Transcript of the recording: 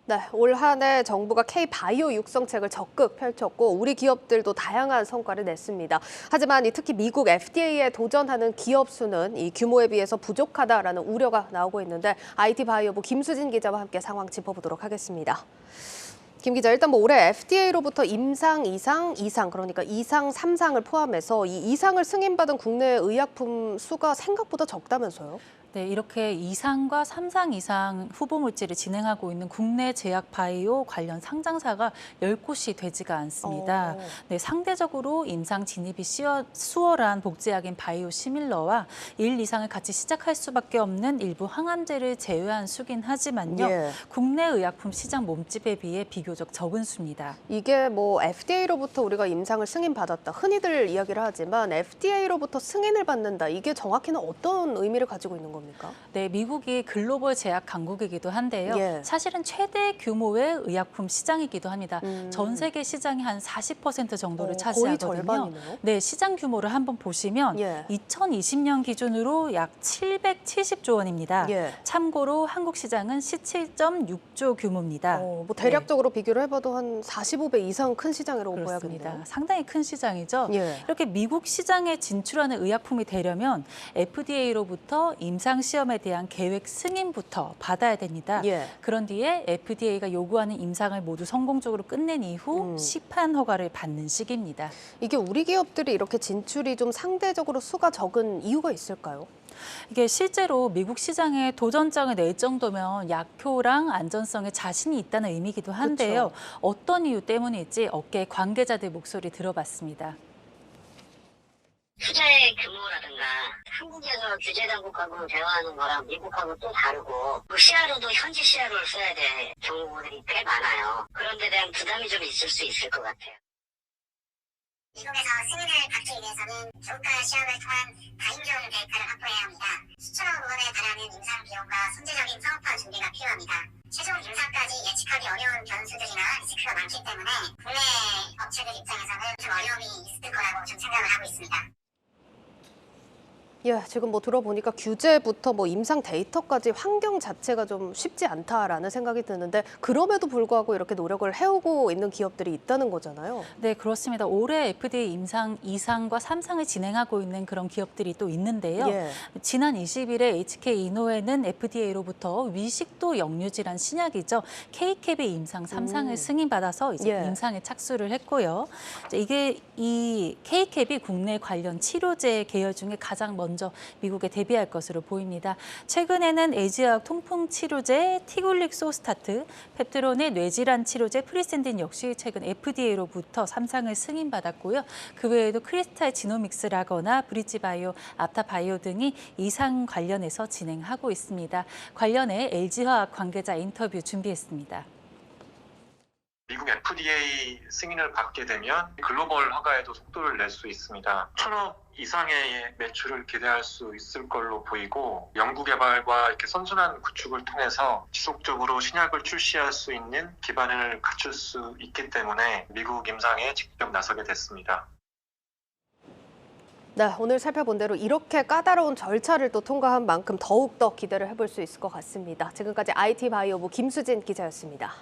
네, 올 한 해 정부가 K-바이오 육성책을 적극 펼쳤고 우리 기업들도 다양한 성과를 냈습니다. 하지만 특히 미국 FDA에 도전하는 기업 수는 이 규모에 비해서 부족하다라는 우려가 나오고 있는데 IT바이오부 김수진 기자와 함께 상황 짚어보도록 하겠습니다. 김 기자, 일단 올해 FDA로부터 임상 2상, 그러니까 2상, 3상을 포함해서 이 이상을 승인받은 국내 의약품 수가 생각보다 적다면서요? 네, 이렇게 2상과 3상 이상 후보 물질을 진행하고 있는 국내 제약 바이오 관련 상장사가 10곳이 되지가 않습니다. 네, 상대적으로 임상 진입이 수월한 복제약인 바이오 시밀러와 1, 2상을 같이 시작할 수밖에 없는 일부 항암제를 제외한 수긴 하지만요. 국내 의약품 시장 몸집에 비해 비교적 적은 수입니다. 이게 FDA로부터 우리가 임상을 승인받았다. 흔히들 이야기를 하지만 FDA로부터 승인을 받는다. 이게 정확히는 어떤 의미를 가지고 있는 겁니까? 네, 미국이 글로벌 제약 강국이기도 한데요. 사실은 최대 규모의 의약품 시장이기도 합니다. 전 세계 시장이 한 40% 정도를 차지하거든요. 거의 절반이네요. 네, 시장 규모를 한번 보시면 2020년 기준으로 약 770조 원입니다. 참고로 한국 시장은 17.6조 규모입니다. 대략적으로 비교를 해봐도 한 45배 이상 큰 시장이라고 그렇습니다. 보야겠네요. 상당히 큰 시장이죠. 이렇게 미국 시장에 진출하는 의약품이 되려면 FDA로부터 임상 시험에 대한 계획 승인부터 받아야 됩니다. 그런 뒤에 FDA가 요구하는 임상을 모두 성공적으로 끝낸 이후 시판 허가를 받는 시기입니다. 이게 우리 기업들이 이렇게 진출이 좀 상대적으로 수가 적은 이유가 있을까요? 이게 실제로 미국 시장에 도전장을 낼 정도면 약효랑 안전성에 자신이 있다는 의미이기도 한데요. 어떤 이유 때문일지 업계 관계자들 목소리 들어봤습니다. 투자의 규모라든가 한국에서 규제 당국하고 대화하는 거랑 미국하고 또 다르고 시야로도 현지 시야를 써야 될 경우들이 꽤 많아요. 그런 데 대한 부담이 좀 있을 수 있을 것 같아요. 미국에서 승인을 받기 위해서는 저가 시험을 통한 다인종 데이터를 확보해야 합니다. 수천억 원에 달하는 임상 비용과 선제적인 사업화 준비가 필요합니다. 최종 임상까지 예측하기 어려운 변수들이나 리스크가 많기 때문에 국내 업체들 입장에서는 좀 어려움이 있을 거라고 좀 생각을 하고 있습니다. 지금 들어보니까 규제부터 임상 데이터까지 환경 자체가 좀 쉽지 않다라는 생각이 드는데 그럼에도 불구하고 이렇게 노력을 해오고 있는 기업들이 있다는 거잖아요. 네, 그렇습니다. 올해 FDA 임상 2상과 3상을 진행하고 있는 그런 기업들이 또 있는데요. 지난 20일에 HK 이노웨는 FDA로부터 위식도 역류질환 신약이죠. K-캡의 임상 3상을 승인받아서 이제 임상에 착수를 했고요. 이게 이 K-캡이 국내 관련 치료제 계열 중에 가장 먼저 미국에 데뷔할 것으로 보입니다. 최근에는 애지화학 통풍 치료제 티굴릭소스타트, 펩트론의 뇌질환 치료제 프리센딘 역시 최근 FDA로부터 3상을 승인받았고요. 그 외에도 크리스탈 지노믹스라거나 브릿지바이오, 앞타바이오 등이 2상 관련해서 진행하고 있습니다. 관련해 LG화학 관계자 인터뷰 준비했습니다. 미국 FDA 승인을 받게 되면 글로벌 허가에도 속도를 낼 수 있습니다. 1,000억 이상의 매출을 기대할 수 있을 걸로 보이고 연구개발과 이렇게 선순환 구축을 통해서 지속적으로 신약을 출시할 수 있는 기반을 갖출 수 있기 때문에 미국 임상에 직접 나서게 됐습니다. 네, 오늘 살펴본 대로 이렇게 까다로운 절차를 또 통과한 만큼 더욱더 기대를 해볼 수 있을 것 같습니다. 지금까지 IT바이오부 김수진 기자였습니다.